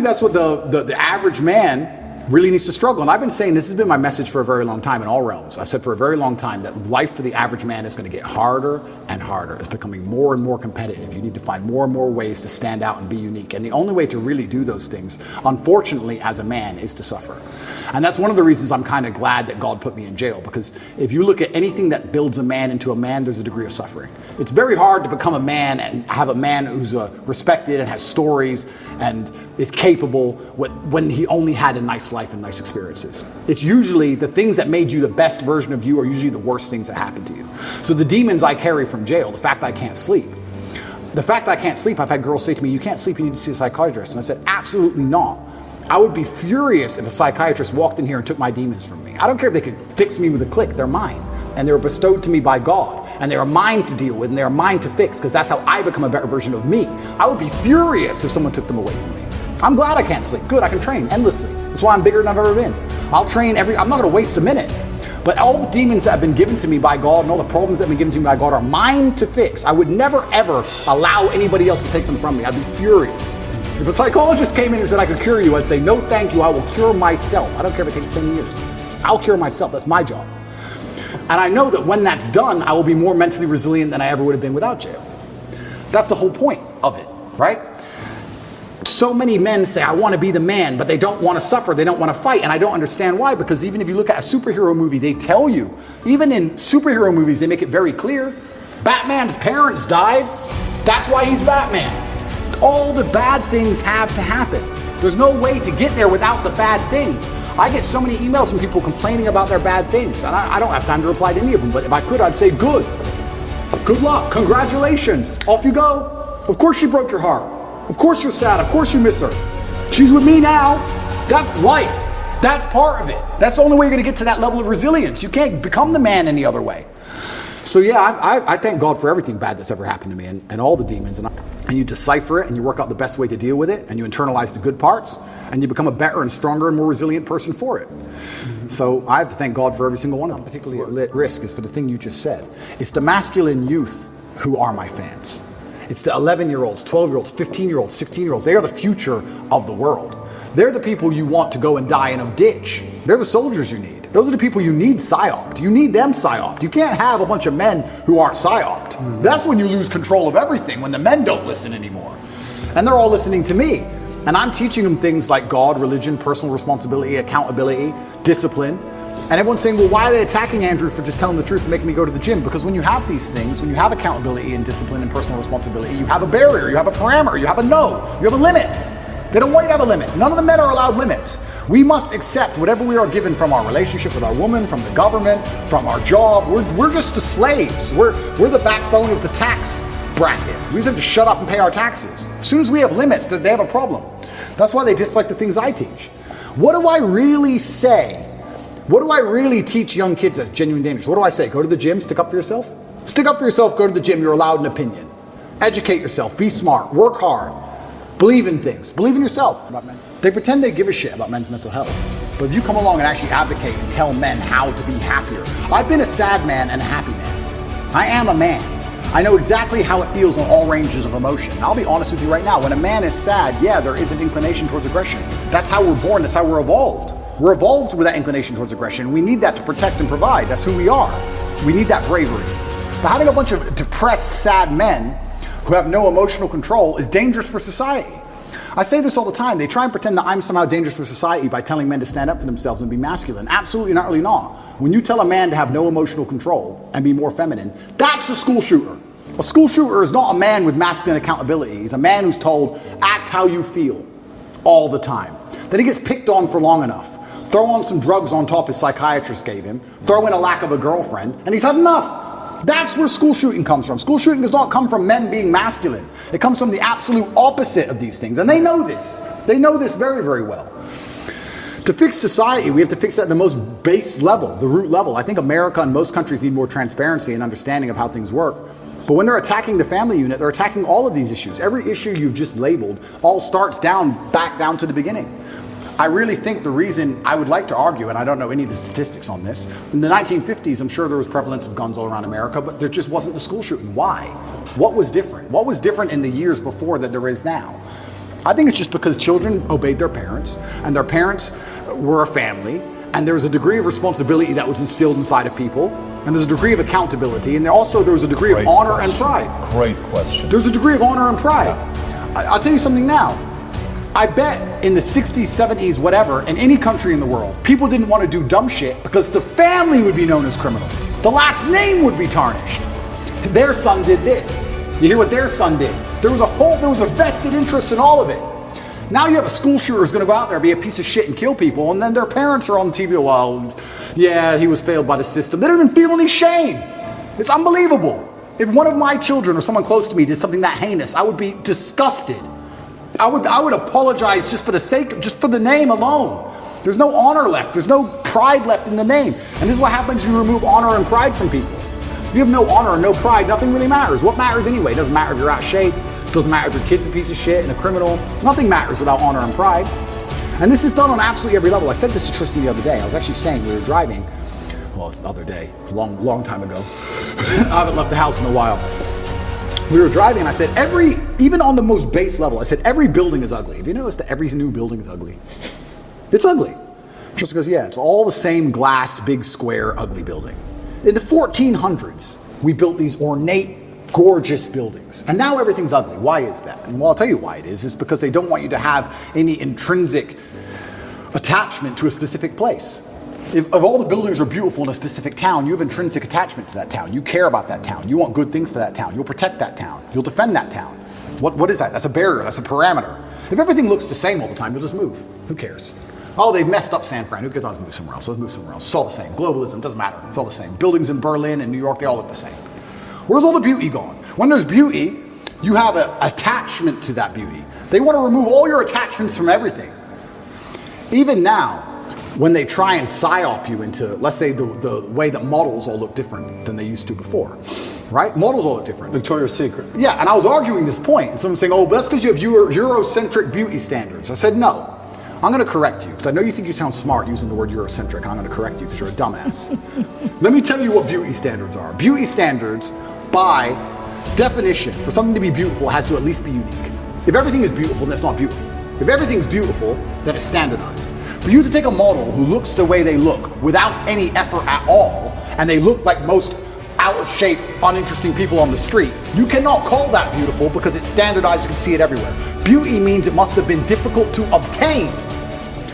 think that's what the average man really needs to struggle. And I've been saying, this has been my message for a very long time in all realms. I've said for a very long time that life for the average man is going to get harder and harder. It's becoming more and more competitive. You need to find more and more ways to stand out and be unique. And the only way to really do those things, unfortunately, as a man, is to suffer. And that's one of the reasons I'm kind of glad that God put me in jail, because if you look at anything that builds a man into a man, there's a degree of suffering. It's very hard to become a man and have a man who's respected and has stories and is capable when he only had a nice life and nice experiences. It's usually the things that made you the best version of you are usually the worst things that happened to you. So the demons I carry from jail, the fact that I can't sleep. The fact that I can't sleep, I've had girls say to me, you can't sleep, you need to see a psychiatrist. And I said, absolutely not. I would be furious if a psychiatrist walked in here and took my demons from me. I don't care if they could fix me with a click, they're mine. And they were bestowed to me by God. And they are mine to deal with, and they are mine to fix, because that's how I become a better version of me. I would be furious if someone took them away from me. I'm glad I can't sleep. Good, I can train endlessly. That's why I'm bigger than I've ever been. I'll train I'm not gonna waste a minute. But all the demons that have been given to me by God and all the problems that have been given to me by God are mine to fix. I would never ever allow anybody else to take them from me. I'd be furious. If a psychologist came in and said I could cure you, I'd say, no thank you, I will cure myself. I don't care if it takes 10 years. I'll cure myself, that's my job. And I know that when that's done, I will be more mentally resilient than I ever would have been without jail. That's the whole point of it, right? So many men say, I want to be the man, but they don't want to suffer, they don't want to fight, and I don't understand why, because even if you look at a superhero movie, they tell you, even in superhero movies, they make it very clear, Batman's parents died, that's why he's Batman. All the bad things have to happen. There's no way to get there without the bad things. I get so many emails from people complaining about their bad things, and I don't have time to reply to any of them, but if I could, I'd say, good luck, congratulations, off you go. Of course she broke your heart. Of course you're sad, of course you miss her. She's with me now. That's life. That's part of it. That's the only way you're gonna get to that level of resilience. You can't become the man any other way. So yeah, I thank God for everything bad that's ever happened to me and all the demons. And you decipher it and you work out the best way to deal with it and you internalize the good parts and you become a better and stronger and more resilient person for it. So I have to thank God for every single one of them. Particularly at risk is for the thing you just said. It's the masculine youth who are my fans. It's the 11-year-olds, 12-year-olds, 15-year-olds, 16-year-olds. They are the future of the world. They're the people you want to go and die in a ditch. They're the soldiers you need. Those are the people you need psyoped. You need them psyoped. You can't have a bunch of men who aren't psyoped. That's when you lose control of everything, when the men don't listen anymore. And they're all listening to me. And I'm teaching them things like God, religion, personal responsibility, accountability, discipline. And everyone's saying, well, why are they attacking Andrew for just telling the truth and making me go to the gym? Because when you have these things, when you have accountability and discipline and personal responsibility, you have a barrier, you have a parameter, you have a no, you have a limit. They don't want you to have a limit. None of the men are allowed limits. We must accept whatever we are given from our relationship with our woman, from the government, from our job. We're just the slaves. We're the backbone of the tax bracket. We just have to shut up and pay our taxes. As soon as we have limits, they have a problem. That's why they dislike the things I teach. What do I really say? What do I really teach young kids that's genuine dangerous? What do I say? Go to the gym, stick up for yourself? Stick up for yourself, go to the gym, you're allowed an opinion. Educate yourself, be smart, work hard. Believe in things. Believe in yourself. About men. They pretend they give a shit about men's mental health. But if you come along and actually advocate and tell men how to be happier. I've been a sad man and a happy man. I am a man. I know exactly how it feels on all ranges of emotion. And I'll be honest with you right now. When a man is sad, yeah, there is an inclination towards aggression. That's how we're born. That's how we're evolved. We're evolved with that inclination towards aggression. We need that to protect and provide. That's who we are. We need that bravery. But having a bunch of depressed, sad men who have no emotional control is dangerous for society. I say this all the time. They try and pretend that I'm somehow dangerous for society by telling men to stand up for themselves and be masculine. Absolutely not, really not. When you tell a man to have no emotional control and be more feminine, that's a school shooter. A school shooter is not a man with masculine accountability. He's a man who's told, act how you feel all the time. Then he gets picked on for long enough. Throw on some drugs on top his psychiatrist gave him. Throw in a lack of a girlfriend, and he's had enough. That's where school shooting comes from. School shooting does not come from men being masculine. It comes from the absolute opposite of these things. And they know this. They know this very, very well. To fix society, we have to fix that at the most base level, the root level. I think America and most countries need more transparency and understanding of how things work. But when they're attacking the family unit, they're attacking all of these issues. Every issue you've just labeled all starts back down to the beginning. I really think the reason I would like to argue, and I don't know any of the statistics on this, in the 1950s, I'm sure there was prevalence of guns all around America, but there just wasn't the school shooting. Why? What was different? What was different in the years before that there is now? I think it's just because children obeyed their parents, and their parents were a family, and there was a degree of responsibility that was instilled inside of people, and there's a degree of accountability, and there was a degree of honor and pride. Great question. There's a degree of honor and pride. I'll tell you something now. I bet in the 60s, 70s, whatever, in any country in the world, people didn't want to do dumb shit because the family would be known as criminals. The last name would be tarnished. Their son did this. You hear what their son did? There was a vested interest in all of it. Now you have a school shooter who's going to go out there, be a piece of shit and kill people, and then their parents are on TV, well, yeah, he was failed by the system. They don't even feel any shame. It's unbelievable. If one of my children or someone close to me did something that heinous, I would be disgusted. I would apologize just for the name alone. There's no honor left. There's no pride left in the name. And this is what happens when you remove honor and pride from people. If you have no honor and no pride, nothing really matters. What matters anyway? It doesn't matter if you're out of shape. It doesn't matter if your kid's a piece of shit and a criminal. Nothing matters without honor and pride. And this is done on absolutely every level. I said this to Tristan the other day. I was actually saying, we were driving, well, the other day, long time ago. I haven't left the house in a while. We were driving and I said, even on the most base level, I said, every building is ugly. Have you noticed that every new building is ugly? It's ugly. Tristan goes, yeah, it's all the same glass, big square, ugly building. In the 1400s, we built these ornate, gorgeous buildings. And now everything's ugly. Why is that? And well, I'll tell you why it is. It's because they don't want you to have any intrinsic attachment to a specific place. If all the buildings are beautiful in a specific town, you have intrinsic attachment to that town. You care about that town. You want good things for that town. You'll protect that town. You'll defend that town. What is that? That's a barrier. That's a parameter. If everything looks the same all the time, you'll just move. Who cares? Oh, they've messed up San Fran. Who cares? I'll just move somewhere else. Let's move somewhere else. It's all the same. Globalism doesn't matter. It's all the same. Buildings in Berlin and New York, they all look the same. Where's all the beauty gone? When there's beauty, you have an attachment to that beauty. They want to remove all your attachments from everything. Even now, when they try and psyop you into, let's say, the way that models all look different than they used to before, right? Models all look different. Victoria's Secret. Yeah, and I was arguing this point, and someone's saying, oh, but that's because you have Eurocentric beauty standards. I said, no. I'm going to correct you, because I know you think you sound smart using the word Eurocentric, and I'm going to correct you because you're a dumbass. Let me tell you what beauty standards are. Beauty standards, by definition, for something to be beautiful, it has to at least be unique. If everything is beautiful, then it's not beautiful. If everything's beautiful, then it's standardized. For you to take a model who looks the way they look without any effort at all, and they look like most out of shape, uninteresting people on the street, you cannot call that beautiful because it's standardized, you can see it everywhere. Beauty means it must have been difficult to obtain.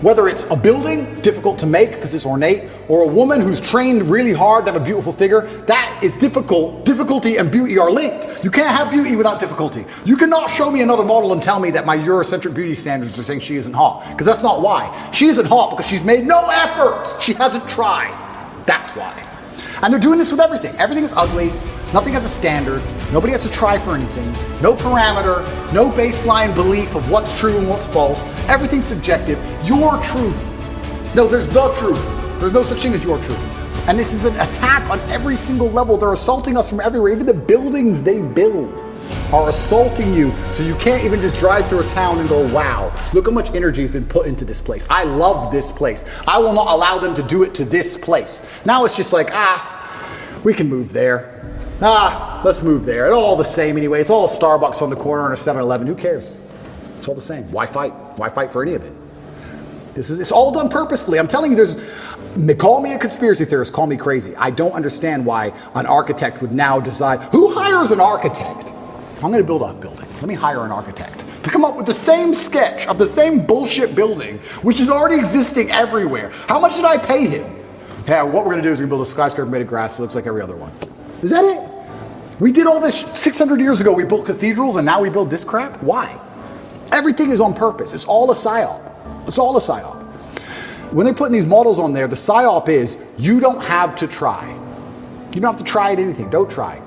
Whether it's a building, it's difficult to make because it's ornate, or a woman who's trained really hard to have a beautiful figure, that is difficult. Difficulty and beauty are linked. You can't have beauty without difficulty. You cannot show me another model and tell me that my Eurocentric beauty standards are saying she isn't hot, because that's not why. She isn't hot because she's made no effort. She hasn't tried. That's why. And they're doing this with everything. Everything is ugly. Nothing has a standard. Nobody has to try for anything. No parameter. No baseline belief of what's true and what's false. Everything's subjective. Your truth. No, there's the truth. There's no such thing as your truth. And this is an attack on every single level. They're assaulting us from everywhere. Even the buildings they build are assaulting you. So you can't even just drive through a town and go, wow, look how much energy has been put into this place. I love this place. I will not allow them to do it to this place. Now it's just like, we can move there. Let's move there. It's all the same anyway. It's all Starbucks on the corner and a 7-Eleven. Who cares? It's all the same. Why fight? Why fight for any of it? It's all done purposefully. I'm telling you, call me a conspiracy theorist, call me crazy. I don't understand why an architect would now decide, who hires an architect? I'm going to build a building. Let me hire an architect to come up with the same sketch of the same bullshit building, which is already existing everywhere. How much did I pay him? Yeah, what we're going to do is we're going to build a skyscraper made of grass that looks like every other one. Is that it? We did all this 600 years ago. We built cathedrals and now we build this crap? Why? Everything is on purpose. It's all a psyop. It's all a psyop. When they're putting these models on there, the psyop is you don't have to try. You don't have to try at anything. Don't try.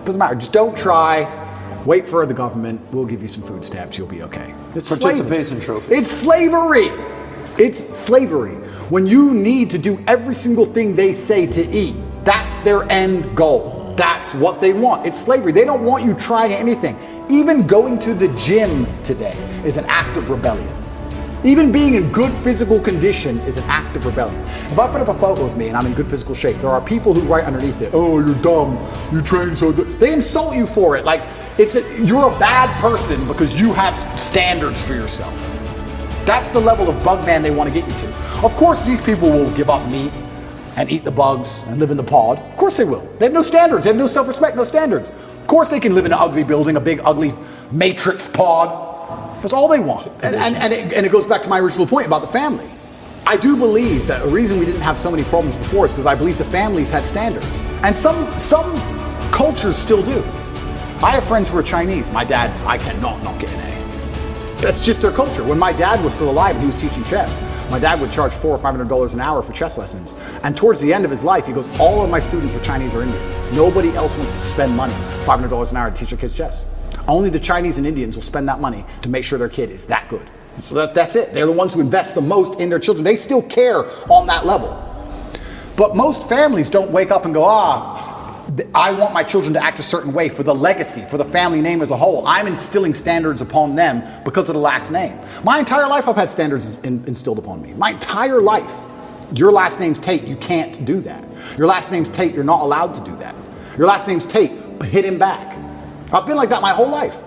Doesn't matter. Just don't try. Wait for the government. We'll give you some food stamps. You'll be okay. It's participation trophy. It's slavery. It's slavery. When you need to do every single thing they say to eat, that's their end goal. That's what they want. It's slavery. They don't want you trying anything. Even going to the gym today is an act of rebellion. Even being in good physical condition is an act of rebellion. If I put up a photo of me and I'm in good physical shape, there are people who write underneath it, oh, you're dumb, you train so... They insult you for it. Like, You're a bad person because you have standards for yourself. That's the level of bug man they want to get you to. Of course, these people will give up meat and eat the bugs and live in the pod. Of course they will. They have no standards. They have no self-respect, no standards. Of course they can live in an ugly building, a big ugly matrix pod. That's all they want. And it goes back to my original point about the family. I do believe that a reason we didn't have so many problems before is because I believe the families had standards. And some cultures still do. I have friends who are Chinese. My dad, I cannot not get an A. That's just their culture. When my dad was still alive and he was teaching chess, my dad would charge $400 or $500 an hour for chess lessons. And towards the end of his life, he goes, all of my students are Chinese or Indian. Nobody else wants to spend money, $500 an hour to teach their kids chess. Only the Chinese and Indians will spend that money to make sure their kid is that good. So that's it. They're the ones who invest the most in their children. They still care on that level. But most families don't wake up and go, I want my children to act a certain way for the legacy, for the family name as a whole. I'm instilling standards upon them because of the last name. My entire life I've had standards instilled upon me. My entire life. Your last name's Tate, you can't do that. Your last name's Tate, you're not allowed to do that. Your last name's Tate, hit him back. I've been like that my whole life.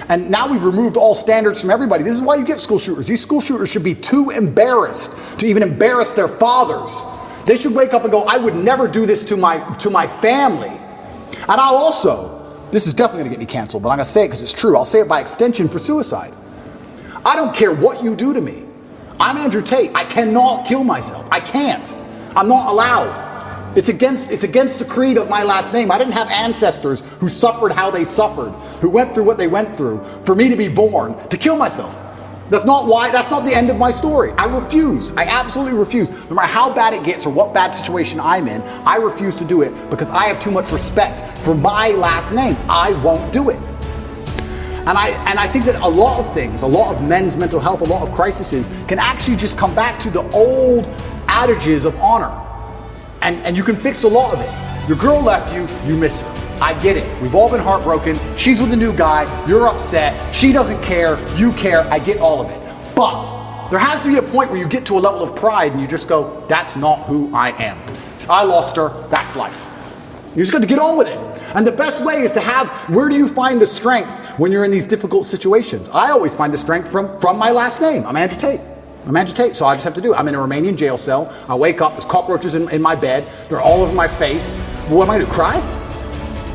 And now we've removed all standards from everybody. This is why you get school shooters. These school shooters should be too embarrassed to even embarrass their fathers. They should wake up and go, I would never do this to my family. And I'll also, this is definitely going to get me canceled, but I'm going to say it because it's true. I'll say it by extension for suicide. I don't care what you do to me. I'm Andrew Tate. I cannot kill myself. I can't. I'm not allowed. It's against the creed of my last name. I didn't have ancestors who suffered how they suffered, who went through what they went through, for me to be born, to kill myself. That's not the end of my story. I refuse. I absolutely refuse. No matter how bad it gets or what bad situation I'm in, I refuse to do it because I have too much respect for my last name. I won't do it. And I think that a lot of things, a lot of men's mental health, a lot of crises can actually just come back to the old adages of honor. And you can fix a lot of it. Your girl left you, you miss her. I get it. We've all been heartbroken. She's with a new guy. You're upset. She doesn't care. You care. I get all of it. But there has to be a point where you get to a level of pride and you just go, that's not who I am. I lost her. That's life. You just got to get on with it. And the best way is to where do you find the strength when you're in these difficult situations? I always find the strength from my last name. I'm Andrew Tate. So I just have to do it. I'm in a Romanian jail cell. I wake up, there's cockroaches in my bed. They're all over my face. What am I going to cry?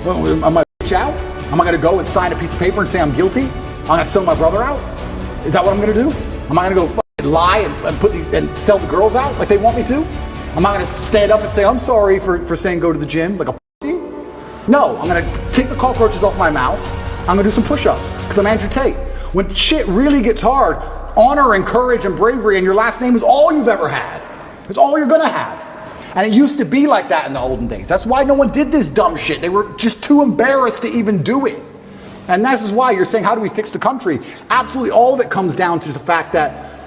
Am I going to reach out? Am I going to go and sign a piece of paper and say I'm guilty? I'm going to sell my brother out? Is that what I'm going to do? Am I going to go lie and put these and sell the girls out like they want me to? Am I going to stand up and say I'm sorry for saying go to the gym like a pussy? No, I'm going to take the cockroaches off my mouth. I'm going to do some push-ups because I'm Andrew Tate. When shit really gets hard, honor and courage and bravery and your last name is all you've ever had. It's all you're going to have. And it used to be like that in the olden days. That's why no one did this dumb shit. They were just too embarrassed to even do it. And this is why you're saying, how do we fix the country? Absolutely all of it comes down to the fact that,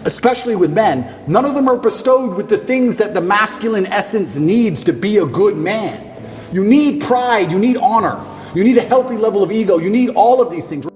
especially with men, none of them are bestowed with the things that the masculine essence needs to be a good man. You need pride, you need honor, you need a healthy level of ego, you need all of these things.